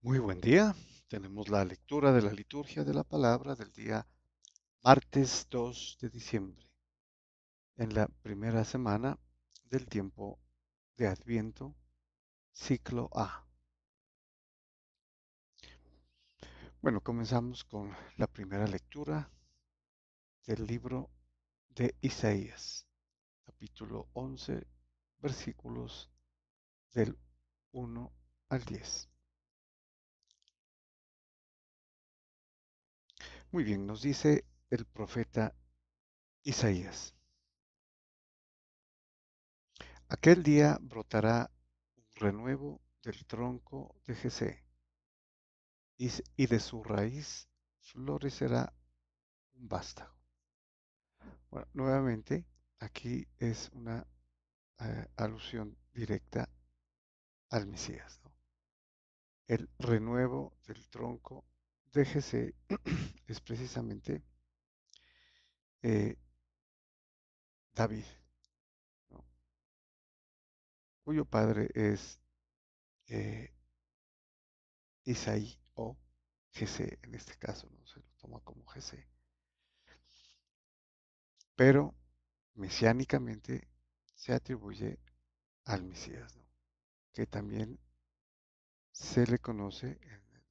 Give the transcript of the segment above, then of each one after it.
Muy buen día. Tenemos la lectura de la liturgia de la palabra del día martes 2 de diciembre, en la primera semana del tiempo de Adviento, ciclo A. Bueno, comenzamos con la primera lectura del libro de Isaías, capítulo 11, versículos del 1 al 10. Muy bien, nos dice el profeta Isaías. Aquel día brotará un renuevo del tronco de Jesé, y de su raíz florecerá un vástago. Bueno, nuevamente, aquí es una alusión directa al Mesías, ¿no? El renuevo del tronco de Jesé es precisamente eh, David, ¿no? Cuyo padre es eh, Isaí o Jesé, en este caso, ¿no? Se lo toma como Jesé. Pero mesiánicamente se atribuye al Mesías, ¿no? Que también se le conoce en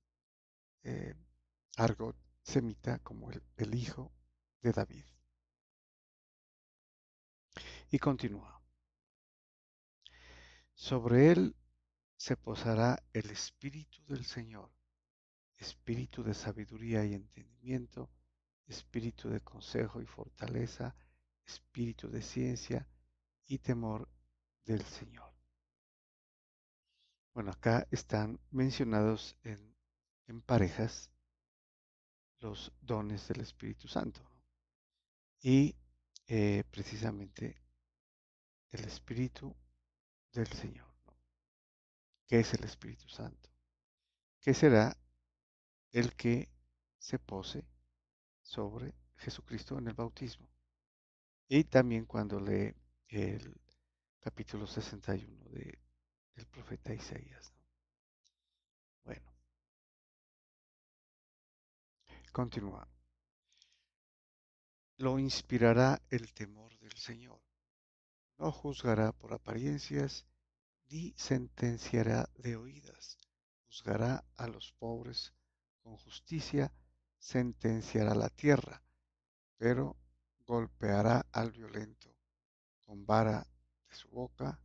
eh, argot semita como el hijo de David. Y continúa. Sobre él se posará el Espíritu del Señor, espíritu de sabiduría y entendimiento, espíritu de consejo y fortaleza, espíritu de ciencia y temor del Señor. Bueno, acá están mencionados en parejas los dones del Espíritu Santo, ¿no? Y precisamente el Espíritu del Señor, ¿no? ¿Qué es el Espíritu Santo? Que será el que se pose sobre Jesucristo en el bautismo. Y también cuando lee el capítulo 61 del profeta Isaías, ¿no? Bueno, continúa. Lo inspirará el temor del Señor. No juzgará por apariencias ni sentenciará de oídas. Juzgará a los pobres con justicia, sentenciará la tierra, pero golpeará al violento con vara de su boca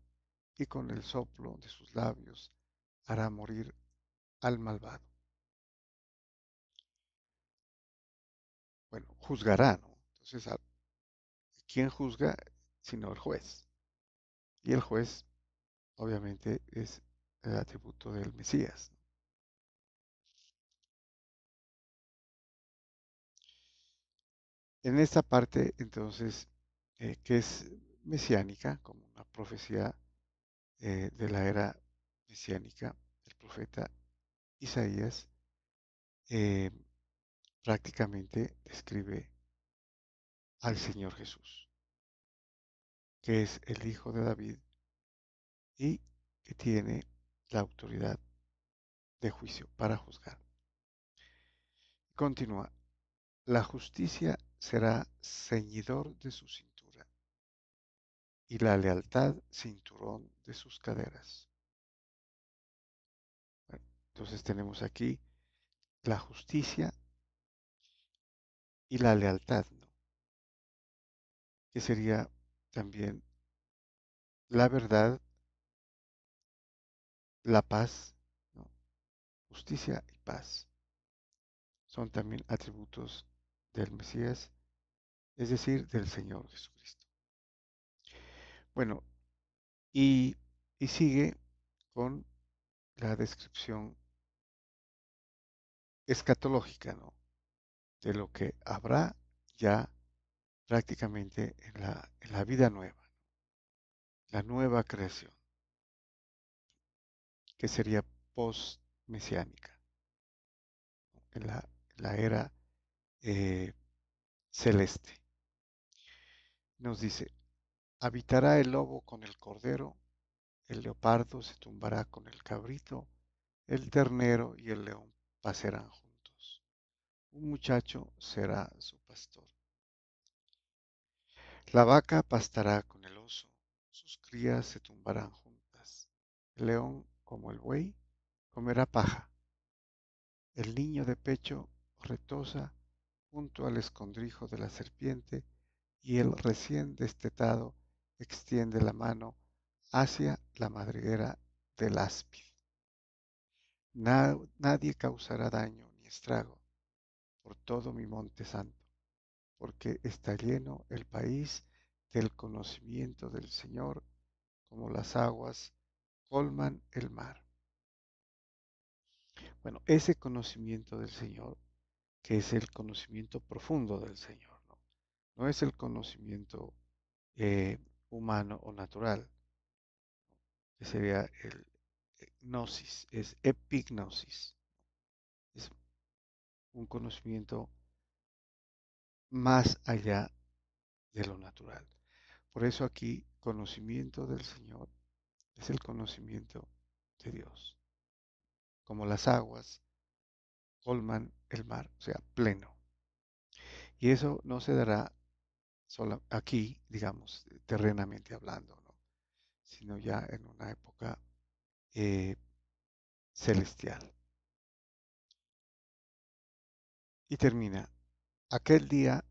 y con el soplo de sus labios hará morir al malvado. Bueno, juzgará, ¿no? Entonces, ¿quién juzga? Sino el juez. Y el juez, obviamente, es el atributo del Mesías. En esta parte, entonces, que es mesiánica, como una profecía de la era mesiánica, el profeta Isaías eh, prácticamente describe al Señor Jesús, que es el Hijo de David y que tiene la autoridad de juicio para juzgar. Continúa, la justicia será ceñidor de su cintura y la lealtad cinturón de sus caderas. Bueno, entonces tenemos aquí la justicia y la lealtad, ¿no? Que sería también la verdad, la paz, ¿no? Justicia y paz. Son también atributos del Mesías, es decir, del Señor Jesucristo. Bueno, y, y sigue con la descripción escatológica, ¿no? De lo que habrá ya prácticamente en la vida nueva, la nueva creación, que sería post-mesiánica, en la era eh, celeste. Nos dice, habitará el lobo con el cordero, el leopardo se tumbará con el cabrito, el ternero y el león pasarán juntos. Un muchacho será su pastor. La vaca pastará con el oso, sus crías se tumbarán juntas. El león, como el buey, comerá paja. El niño de pecho retosa junto al escondrijo de la serpiente, y el recién destetado extiende la mano hacia la madriguera del áspid. Nadie causará daño ni estrago por todo mi monte santo, porque está lleno el país del conocimiento del Señor, como las aguas colman el mar. Bueno, ese conocimiento del Señor, que es el conocimiento profundo del Señor, ¿no? No es el conocimiento eh, humano o natural, que sería el gnosis, es epignosis, es un conocimiento más allá de lo natural. Por eso aquí, conocimiento del Señor es el conocimiento de Dios, como las aguas colman el mar, o sea, pleno. Y eso no se dará solo aquí, digamos, terrenamente hablando, ¿no? Sino ya en una época eh, celestial. Y termina, aquel día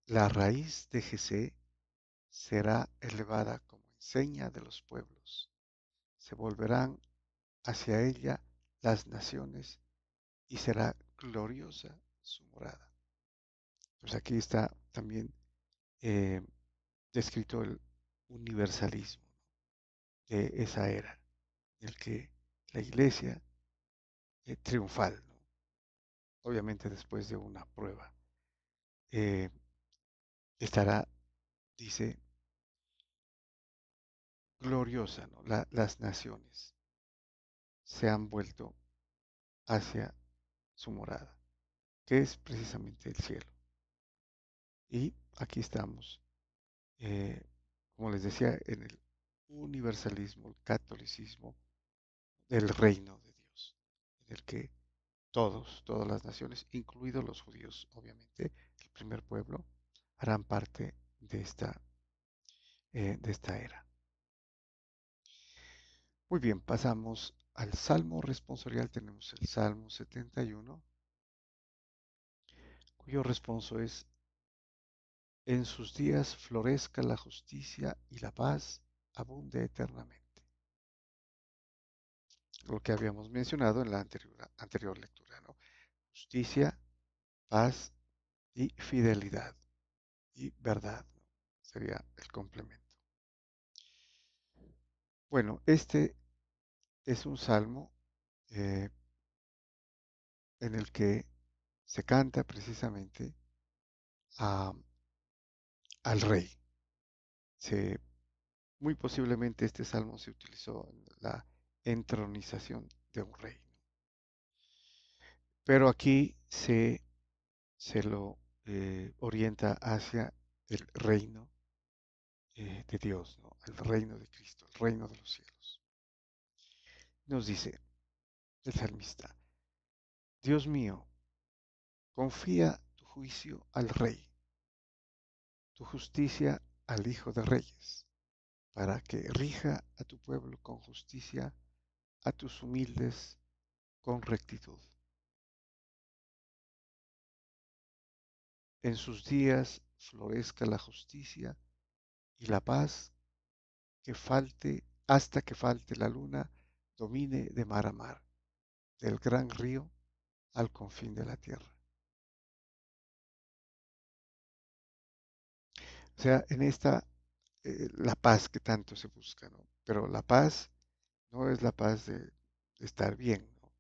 la raíz de Jesé será elevada como enseña de los pueblos. Se volverán hacia ella las naciones y será gloriosa su morada. Pues aquí está también eh, descrito el universalismo de esa era, en el que la iglesia triunfal, ¿no? Obviamente después de una prueba, eh, estará, dice, gloriosa, ¿no? Las naciones se han vuelto hacia su morada, que es precisamente el cielo. Y aquí estamos, eh, como les decía, en el universalismo, el catolicismo del reino de Dios, en el que todas las naciones, incluidos los judíos, obviamente, el primer pueblo, harán parte de esta era. Muy bien, pasamos al Salmo responsorial. Tenemos el Salmo 71, cuyo responso es: en sus días florezca la justicia y la paz abunde eternamente. Lo que habíamos mencionado en la anterior lectura, ¿no? Justicia, paz y fidelidad y verdad, ¿no? Sería el complemento. Bueno, este es un salmo eh, en el que se canta precisamente a- al rey. Se, muy posiblemente este salmo se utilizó en la entronización de un rey, ¿no? Pero aquí se lo orienta hacia el reino de Dios, ¿no? El reino de Cristo, el reino de los cielos. Nos dice el salmista: Dios mío, confía tu juicio al rey, tu justicia al Hijo de Reyes, para que rija a tu pueblo con justicia, a tus humildes con rectitud. En sus días florezca la justicia y la paz, que falte hasta que falte la luna, domine de mar a mar, del gran río al confín de la tierra. O sea, en esta la paz que tanto se busca, ¿no? Pero la paz no es la paz de estar bien, ¿no?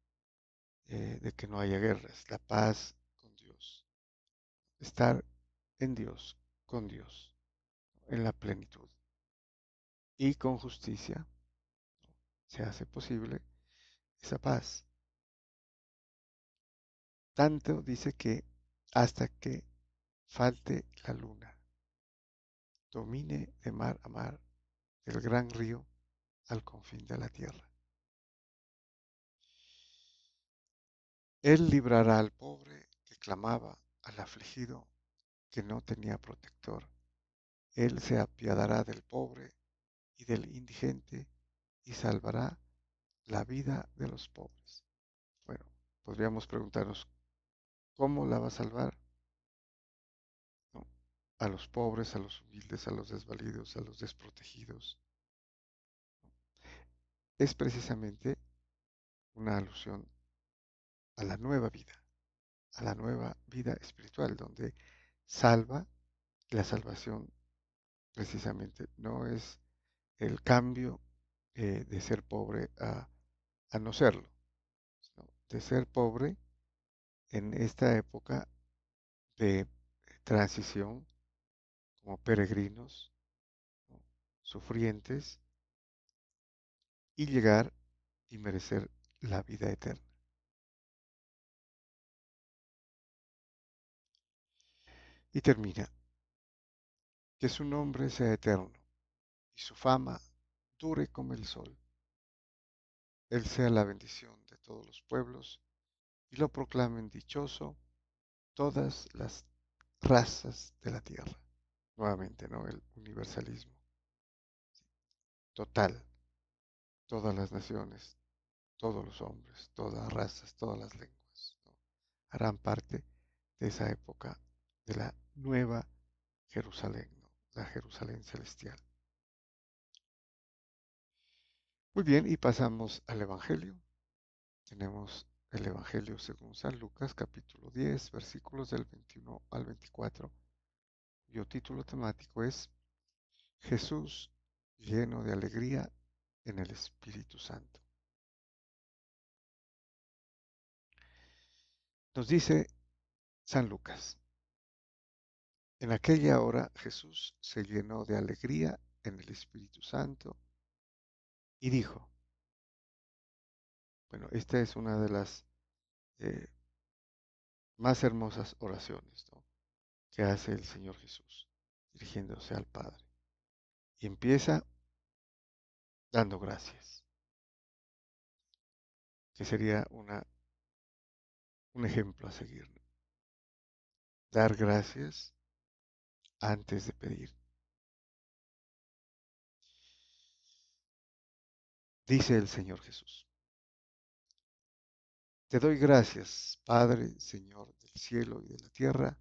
De que no haya guerras, la paz con Dios, estar en Dios, con Dios, en la plenitud y con justicia se hace posible esa paz. Tanto dice que hasta que falte la luna, domine de mar a mar, del gran río al confín de la tierra. Él librará al pobre que clamaba, al afligido que no tenía protector. Él se apiadará del pobre y del indigente y salvará la vida de los pobres. Bueno, podríamos preguntarnos, ¿cómo la va a salvar? ¿No? A los pobres, a los humildes, a los desvalidos, a los desprotegidos. Es precisamente una alusión a la nueva vida espiritual, donde salva. La salvación precisamente no es el cambio de ser pobre a no serlo, sino de ser pobre en esta época de transición como peregrinos, ¿no? Sufrientes, y llegar y merecer la vida eterna. Y termina, que su nombre sea eterno y su fama dure como el sol. Él sea la bendición de todos los pueblos y lo proclamen dichoso todas las razas de la tierra. Nuevamente, ¿no? El universalismo total, todas las naciones, todos los hombres, todas las razas, todas las lenguas, ¿no? Harán parte de esa época de la nueva Jerusalén, ¿no? La Jerusalén celestial. Muy bien, y pasamos al Evangelio. Tenemos el Evangelio según San Lucas, capítulo 10, versículos del 21 al 24, cuyo título temático es Jesús lleno de alegría en el Espíritu Santo. Nos dice San Lucas, en aquella hora Jesús se llenó de alegría en el Espíritu Santo y dijo, bueno, esta es una de las eh, más hermosas oraciones, ¿no? Que hace el Señor Jesús, dirigiéndose al Padre. Y empieza dando gracias, que sería un ejemplo a seguir, ¿no? Dar gracias antes de pedir. Dice el Señor Jesús, te doy gracias, Padre, Señor del cielo y de la tierra,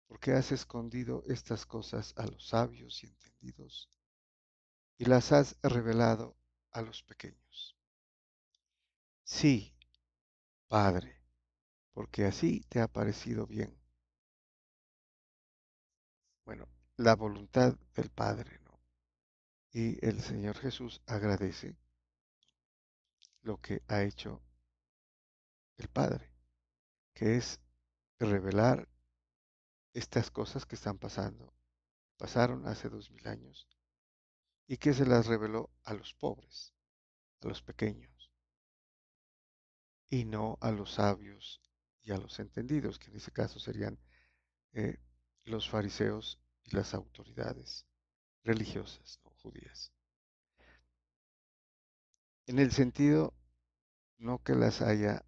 porque has escondido estas cosas a los sabios y entendidos y las has revelado a los pequeños. Sí, Padre, porque así te ha parecido bien. Bueno, la voluntad del Padre, ¿no? Y el Señor Jesús agradece lo que ha hecho el Padre, que es revelar estas cosas que están pasando, pasaron hace 2000 años, y que se las reveló a los pobres, a los pequeños, y no a los sabios y a los entendidos, que en ese caso serían eh, los fariseos y las autoridades religiosas, ¿no? Judías. En el sentido no que las haya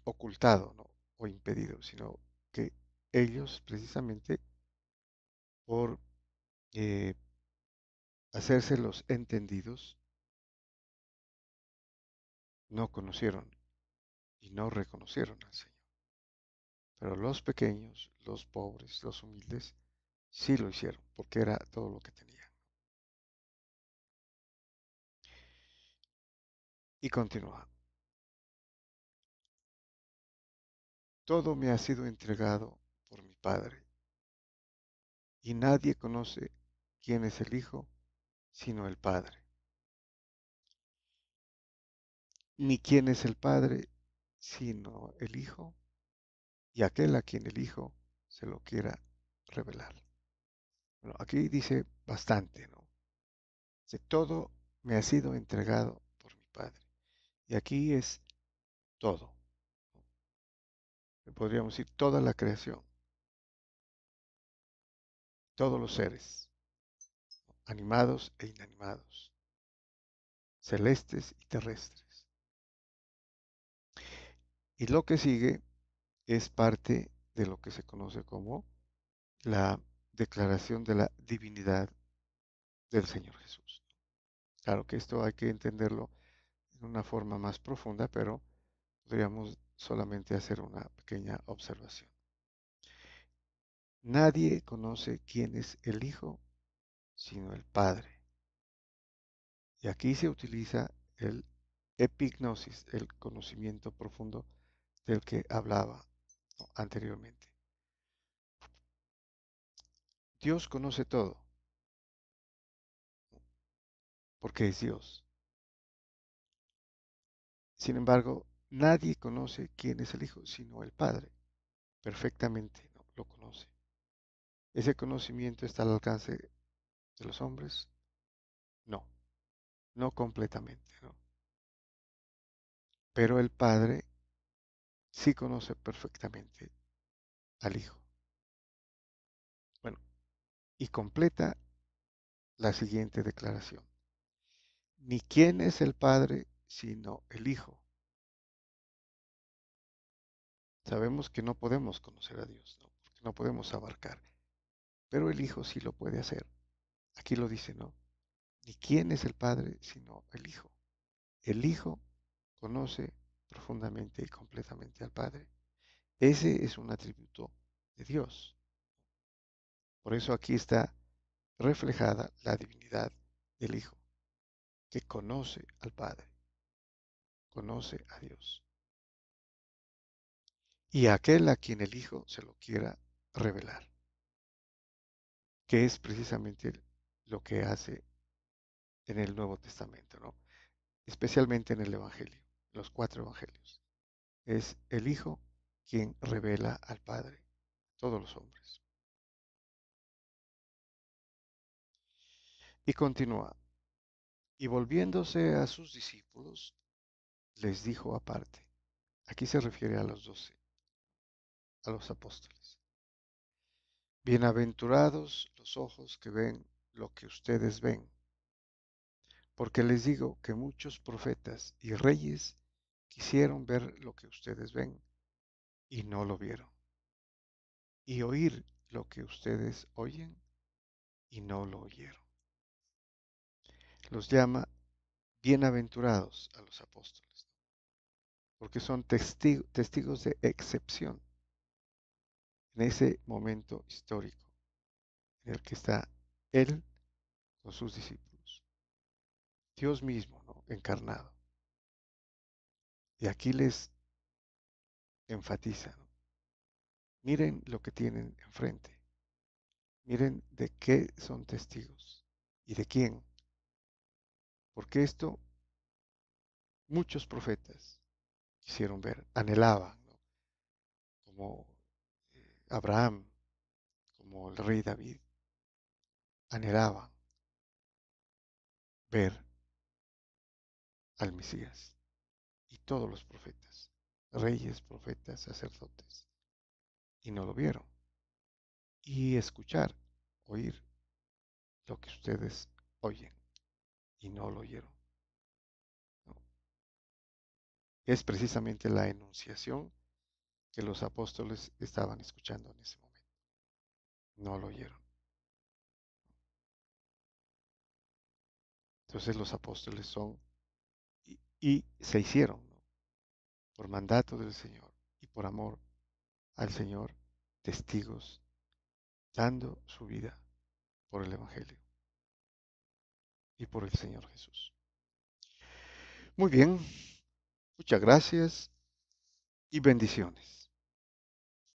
ocultado, ¿no? O impedido, sino que ellos precisamente por eh, hacerse los entendidos no conocieron y no reconocieron al Señor. Pero los pequeños, los pobres, los humildes, sí lo hicieron, porque era todo lo que tenían. Y continúa. Todo me ha sido entregado por mi Padre, y nadie conoce quién es el Hijo sino el Padre, ni quién es el Padre sino el Hijo, y aquel a quien el Hijo se lo quiera revelar. Bueno, aquí dice bastante, ¿no? Dice, todo me ha sido entregado por mi Padre. Y aquí es todo, ¿no? Podríamos decir toda la creación, todos los seres, animados e inanimados, celestes y terrestres. Y lo que sigue es parte de lo que se conoce como la declaración de la divinidad del Señor Jesús. Claro que esto hay que entenderlo en una forma más profunda, pero podríamos solamente hacer una pequeña observación. Nadie conoce quién es el Hijo sino el Padre. Y aquí se utiliza el epignosis, el conocimiento profundo del que hablaba, ¿no?, anteriormente. Dios conoce todo, porque es Dios. Sin embargo, nadie conoce quién es el Hijo, sino el Padre. Perfectamente, ¿no?, lo conoce. ¿Ese conocimiento está al alcance de los hombres? No, no completamente, ¿no? Pero el Padre sí conoce perfectamente al Hijo. Bueno, y completa la siguiente declaración. Ni quién es el Padre, sino el Hijo. Sabemos que no podemos conocer a Dios, ¿no?, porque no podemos abarcar, pero el Hijo sí lo puede hacer. Aquí lo dice, ¿no? Ni quién es el Padre, sino el Hijo. El Hijo conoce profundamente y completamente al Padre. Ese es un atributo de Dios. Por eso aquí está reflejada la divinidad del Hijo, que conoce al Padre, conoce a Dios. Y aquel a quien el Hijo se lo quiera revelar, que es precisamente lo que hace en el Nuevo Testamento, ¿no? Especialmente en el Evangelio, los cuatro Evangelios. Es el Hijo quien revela al Padre, a todos los hombres. Y continúa, y volviéndose a sus discípulos, les dijo aparte. Aquí se refiere a los 12, a los apóstoles. Bienaventurados los ojos que ven lo que ustedes ven, porque les digo que muchos profetas y reyes quisieron ver lo que ustedes ven y no lo vieron, y oír lo que ustedes oyen y no lo oyeron. Los llama bienaventurados a los apóstoles, porque son testigos de excepción en ese momento histórico en el que está Él con sus discípulos, Dios mismo, ¿no?, encarnado. Y aquí les enfatiza, ¿no? Miren lo que tienen enfrente, miren de qué son testigos y de quién, porque esto muchos profetas quisieron ver, anhelaban, ¿no?, como Abraham, como el rey David, anhelaban ver al Mesías, y todos los profetas, reyes, profetas, sacerdotes, y no lo vieron. Y escuchar, oír lo que ustedes oyen y no lo oyeron, ¿no? Es precisamente la enunciación que los apóstoles estaban escuchando en ese momento. No lo oyeron. Entonces los apóstoles son y se hicieron, ¿no?, por mandato del Señor y por amor al Señor, testigos, dando su vida por el Evangelio y por el Señor Jesús. Muy bien, muchas gracias y bendiciones.